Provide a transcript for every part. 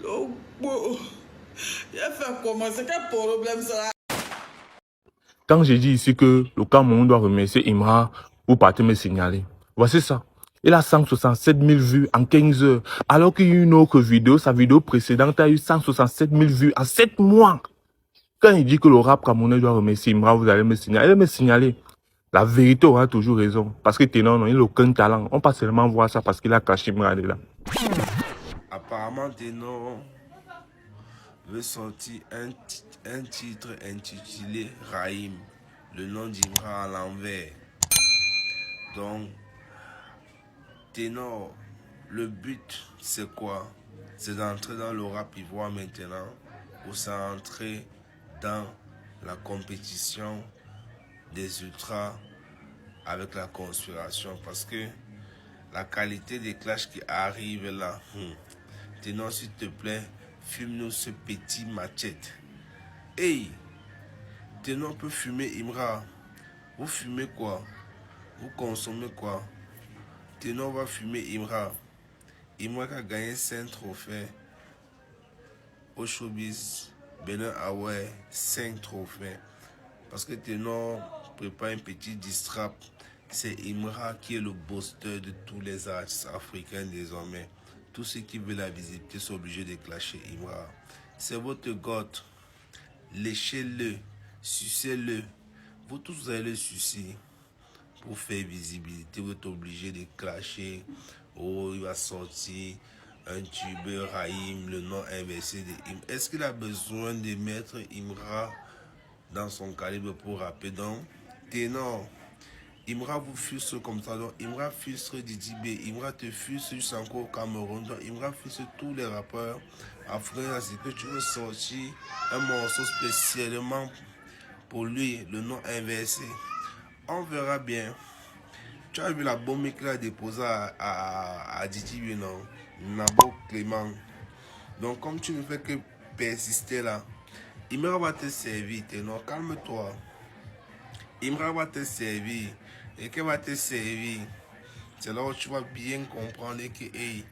Oh, bon. Il a fait comment? C'est quel problème ça? Quand j'ai dit ici que le Cameroun doit remercier Imra, vous partez me signaler. Voici ça. Il a 167 000 vues en 15 heures. Alors qu'il y a une autre vidéo, sa vidéo précédente a eu 167 000 vues en 7 mois. Quand il dit que le rap camerounais doit remercier Imra, vous allez me signaler. Allez me signaler. La vérité aura toujours raison. Parce que Ténor, non, il n'a aucun talent. On peut seulement voir ça parce qu'il a caché Imra là. Apparemment, Ténor veut sortir un titre intitulé Raïm, le nom d'Imra à l'envers. Donc, Ténor, le but c'est quoi? C'est d'entrer dans le rap ivoire maintenant ou c'est entrer dans la compétition des ultras avec la conspiration? Parce que la qualité des clashs qui arrivent là, Ténor, s'il te plaît, fume-nous ce petit machette. Hey, Ténor peut fumer Imra. Vous fumez quoi? Vous consommez quoi? Ténor va fumer Imra. Imra qui a gagné 5 trophées au showbiz. Benin Away, 5 trophées. Parce que Ténor prépare un petit distrap. C'est Imra qui est le booster de tous les artistes africains désormais. Tous ceux qui veulent la visibilité sont obligés de clasher Imra. C'est votre goth. Léchez-le, sucez-le. Vous tous vous allez le sucer. Pour faire visibilité, vous êtes obligé de clasher. Oh, il va sortir un tube Raïm, le nom inversé de Imra. Est-ce qu'il a besoin de mettre Imra dans son calibre pour rapper? Donc, Ténor, Imra vous frustre comme ça. Donc, Imra frustre Didi B. Imra te frustre juste encore au Cameroun. Donc, Imra frustre tous les rappeurs africains. C'est que tu veux sortir un morceau spécialement pour lui, le nom inversé. On verra bien. Tu as vu la bombe qu'il a déposée à Didi B, non? Nabo Clément. Donc, comme tu ne fais que persister là, Imra va te servir, Ténor. Calme-toi. Imra va te servir. Et qu'elle va te servir. C'est là où tu vas bien comprendre que hey,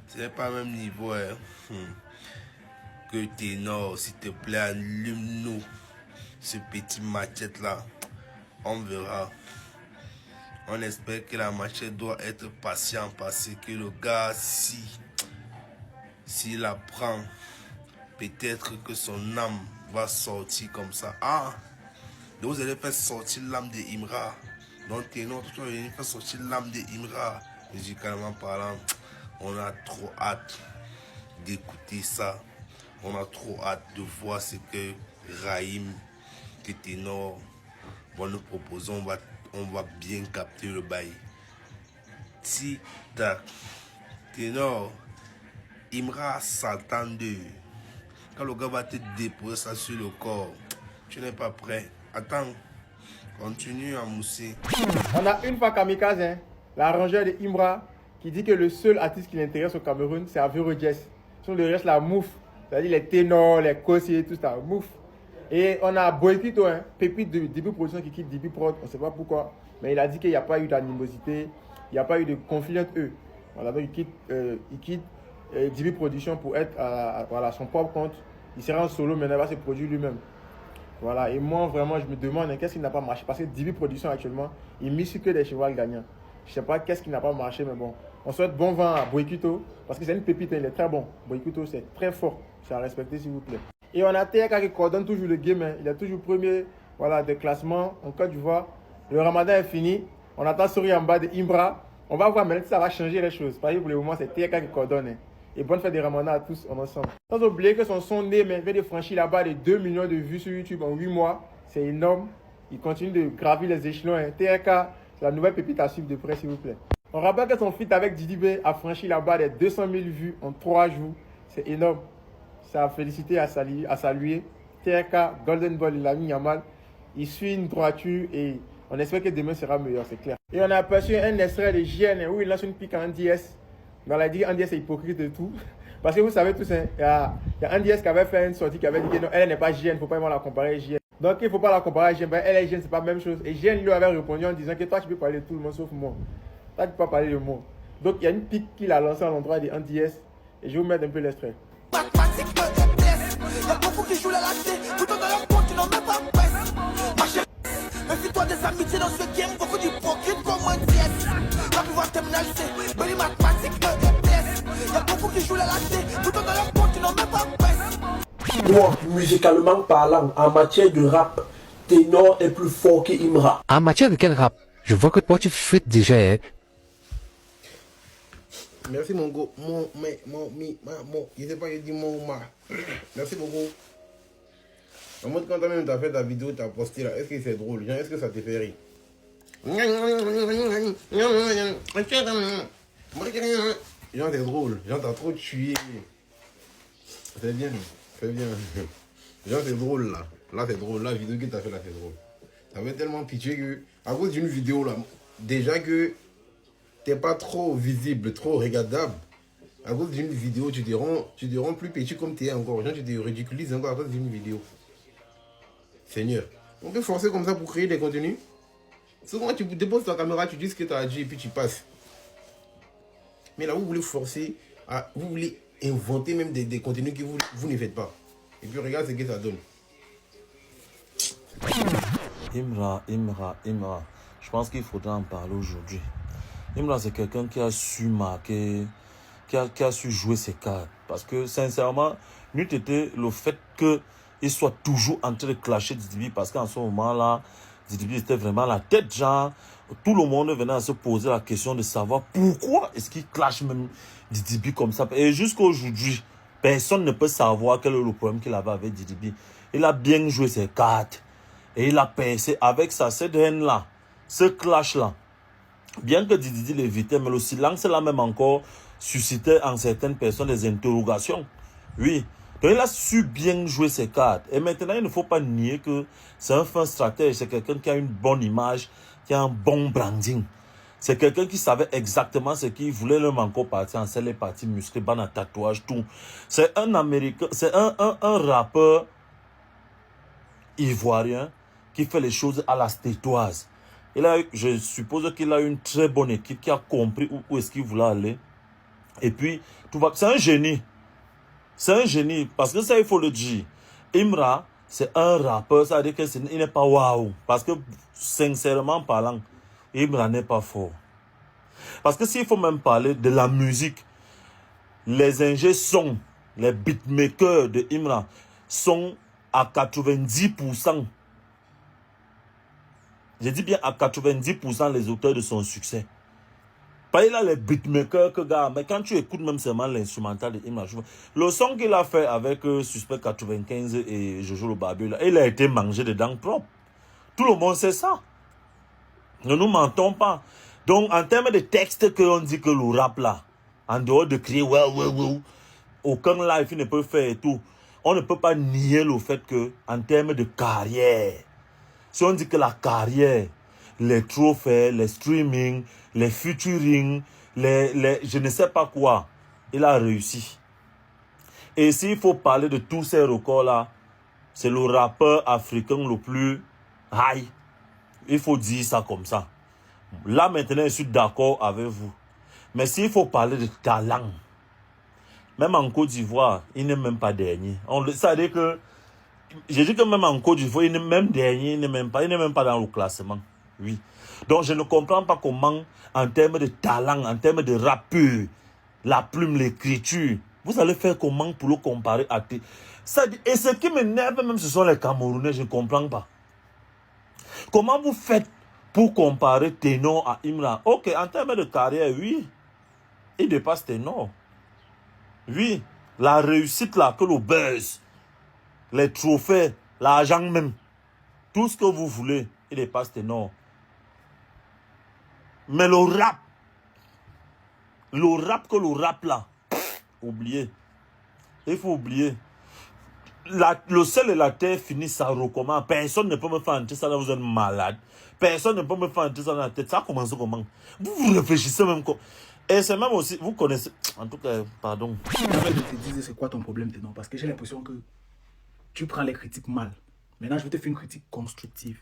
ce n'est pas le même niveau que Ténor. S'il te plaît, allume-nous ce petit machette là. On verra. On espère que la machette doit être patient parce que le gars, s'il la prend, peut-être que son âme va sortir comme ça. Ah, donc vous allez faire sortir l'âme de Imra. Donc Ténor, tu vas venir faire sortir l'âme de Imra. Musicalement parlant, on a trop hâte d'écouter ça. On a trop hâte de voir ce que Raïm, que Ténor va nous proposer. On va bien capter le bail. Tic-tac. Ténor, Imra s'attend d'eux. Quand le gars va te déposer ça sur le corps, tu n'es pas prêt. Attends, continue à mousser. On a une fois Kamikaze, hein, l'arrangeur de Imra, qui dit que le seul artiste qui l'intéresse au Cameroun, c'est Avero Jess. Sur le reste, la mouffe. C'est-à-dire les ténors, les cossiers, tout ça, mouffe. Et on a Boykito, hein, pépite de Dibi Production qui quitte Dibi Prod, on ne sait pas pourquoi. Mais il a dit qu'il n'y a pas eu d'animosité, il n'y a pas eu de conflit entre eux. Voilà, donc il quitte Dibi Production pour être à son propre compte. Il sera en solo, mais il va se produire lui-même. Voilà, et moi vraiment je me demande qu'est-ce qui n'a pas marché. Parce que Dibi Production actuellement, il mise que des chevaux gagnants. Je ne sais pas qu'est-ce qui n'a pas marché, mais bon. On souhaite bon vent à Boykito, parce que c'est une pépite, il est très bon. Boykito, c'est très fort. C'est à respecter, s'il vous plaît. Et on a TK qui coordonne toujours le game. Hein. Il est toujours premier, voilà, de classement en Côte d'Ivoire. Le Ramadan est fini. On attend sourire en bas de Imra. On va voir maintenant si ça va changer les choses. Par exemple, pour le moment, c'est TK qui coordonne. Hein. Et bonne fête de Ramadan à tous en ensemble. Sans oublier que son son né vient de franchir là-bas de 2 millions de vues sur YouTube en 8 mois. C'est énorme. Il continue de gravir les échelons. Hein. TK, c'est la nouvelle pépite à suivre de près, s'il vous plaît. On rappelle que son feat avec Didi B a franchi là-bas des 200 000 vues en 3 jours. C'est énorme. Ça a félicité à saluer. TK, Golden Ball, il a mis Yamal. Il suit une droiture et on espère que demain sera meilleur, c'est clair. Et on a aperçu un extrait de JN où il lance une pique en DS. Dans la dit NDS est hypocrite et tout. Parce que vous savez tous, il y a NDS qui avait fait une sortie qui avait dit que non, elle n'est pas JN, il ne faut pas vraiment la comparer à JN. Donc il ne faut pas la comparer à JN. Elle et JN, c'est pas la même chose. Et JN lui avait répondu en disant que toi tu peux parler de tout le monde sauf moi. Toi tu peux pas parler de moi. Donc il y a une pique qu'il a lancée à l'endroit des NDS. Et je vais vous mettre un peu l'extrait. mathématiques me blessent. Y'a beaucoup qui jouent la lâcheté, pourtant dans leur compte, ils n'ont même pas presse. Ma chérie, méfie-toi des amitiés dans ce game, beaucoup d'hypocrites comme un diète. La pouvoir terminale, c'est les mathématiques me blessent. Y'a beaucoup qui jouent la lâcheté, pourtant dans leur compte, ils n'ont même pas presse. Moi, musicalement parlant, en matière de rap, Ténor est plus fort que Imra. En matière de quel rap? Je vois que toi tu fais déjà. Hein. Merci mon go. Je sais pas, il dit mon ma. Merci beaucoup. En mode quand toi-même t'as fait ta vidéo, t'as posté là, est-ce que c'est drôle? Est-ce que ça te fait rire? Genre c'est drôle, genre t'as trop tué. C'est bien, c'est bien. Genre c'est drôle là. Là c'est drôle, la vidéo que t'as fait là c'est drôle. Ça fait tellement pitié que, à cause d'une vidéo là, déjà que t'es pas trop visible, trop regardable. À cause d'une vidéo, tu te rends plus petit comme tu es encore. Genre tu te ridiculises encore à cause d'une vidéo. Seigneur, on peut forcer comme ça pour créer des contenus. Souvent tu déposes ta caméra, tu dis ce que tu as dit et puis tu passes. Mais là vous voulez forcer, vous voulez inventer même des contenus que vous ne faites pas. Et puis regarde ce que ça donne. Imra. Je pense qu'il faudra en parler aujourd'hui. Imra, c'est quelqu'un qui a su marquer, qui a su jouer ses cartes. Parce que, sincèrement, n'eût été le fait qu'il soit toujours en train de clasher Didi B, parce qu'en ce moment-là, Didi B était vraiment la tête, genre, tout le monde venait à se poser la question de savoir pourquoi est-ce qu'il clash même Didi B comme ça. Et jusqu'à aujourd'hui, personne ne peut savoir quel est le problème qu'il avait avec Didi B. Il a bien joué ses cartes. Et il a percé avec ça, cette haine-là, ce clash-là. Bien que Didi l'évitait, mais le silence-là même encore suscitait en certaines personnes des interrogations. Oui. Donc il a su bien jouer ses cartes. Et maintenant, il ne faut pas nier que c'est un fin stratège. C'est quelqu'un qui a une bonne image, qui a un bon branding. C'est quelqu'un qui savait exactement ce qu'il voulait, même encore partir en les parties musclées, ban tatouage, tout. C'est un Américain, c'est un rappeur ivoirien qui fait les choses à la stétoise. Je suppose qu'il a une très bonne équipe qui a compris où est-ce qu'il voulait aller. Et puis, c'est un génie. C'est un génie. Parce que ça, il faut le dire. Imra, c'est un rappeur. Ça veut dire qu'il n'est pas waouh. Parce que, sincèrement parlant, Imra n'est pas fort. Parce que s'il faut même parler de la musique, les ingé sons, les beatmakers de Imra sont à 90%. Je dis bien à 90% les auteurs de son succès. Pas il a les beatmakers que gars, mais quand tu écoutes même seulement l'instrumental de Imra, le son qu'il a fait avec Suspect 95 et Jojo le Barbu, là, il a été mangé dedans propre. Tout le monde sait ça. Ne nous mentons pas. Donc en termes de texte qu'on dit que le rap là, en dehors de crier ouais, aucun live ne peut faire et tout. On ne peut pas nier le fait que en termes de carrière, si on dit que la carrière, les trophées, les streaming, les featuring, je ne sais pas quoi, il a réussi. Et s'il faut parler de tous ces records-là, c'est le rappeur africain le plus high. Il faut dire ça comme ça. Là, maintenant, je suis d'accord avec vous. Mais s'il faut parler de talent, même en Côte d'Ivoire, il n'est même pas dernier. Ça veut dire que, j'ai dit que même en Côte d'Ivoire, il n'est même dernier, il n'est même pas dans le classement. Oui. Donc, je ne comprends pas comment, en termes de talent, en termes de rap pur, la plume, l'écriture, vous allez faire comment pour le comparer à et ce qui m'énerve même, ce sont les Camerounais, je ne comprends pas. Comment vous faites pour comparer Ténor à Imra? Ok, en termes de carrière, oui, il dépasse Ténor. Oui, la réussite là, que le buzz, les trophées, l'argent même, tout ce que vous voulez, il dépasse Ténor. Mais le rap là, oubliez. Il faut oublier. Le ciel et la terre finissent, ça recommence. Personne ne peut me faire entrer ça là, vous êtes malade. Personne ne peut me faire entrer ça dans la tête. Ça commence comment? Vous réfléchissez même quoi. Et c'est même aussi, vous connaissez, en tout cas, pardon. Je vais te dire c'est quoi ton problème, Ténor, parce que j'ai l'impression que tu prends les critiques mal. Maintenant, je vais te faire une critique constructive.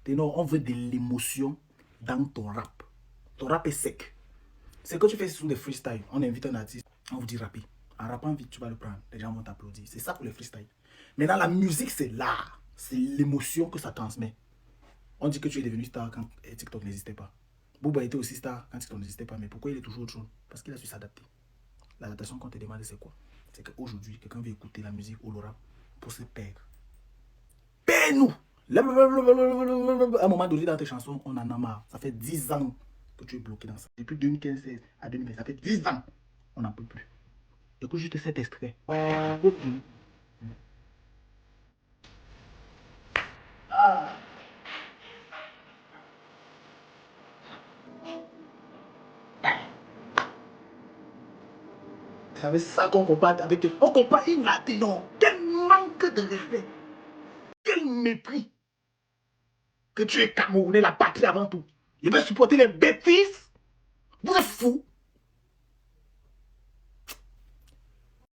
Ténor, on veut de l'émotion dans ton rap. Ton rap est sec. Ce que tu fais, ce sont des freestyles. On invite un artiste, on vous dit rapper. En rappant vite, tu vas le prendre. Les gens vont t'applaudir. C'est ça pour les freestyles. Maintenant, la musique, c'est l'art. C'est l'émotion que ça transmet. On dit que tu es devenu star quand TikTok n'existait pas. Booba était aussi star quand TikTok n'existait pas. Mais pourquoi il est toujours autre chose? Parce qu'il a su s'adapter. L'adaptation qu'on te demande, c'est quoi? C'est qu'aujourd'hui, quelqu'un veut écouter la musique ou le rap pour se perdre. Paie-nous! À un moment donné, dans tes chansons, on en a marre. Ça fait 10 ans que tu es bloqué dans ça. Depuis 2015 à 2020, ça fait 10 ans. On n'en peut plus. Écoute juste cet extrait. C'est avec ça qu'on combat avec eux. On combat Imra Ténor. Quel manque de respect. Quel mépris. Que tu es Camerounais, la patrie avant tout. Il veut supporter les bêtises. Vous êtes fous.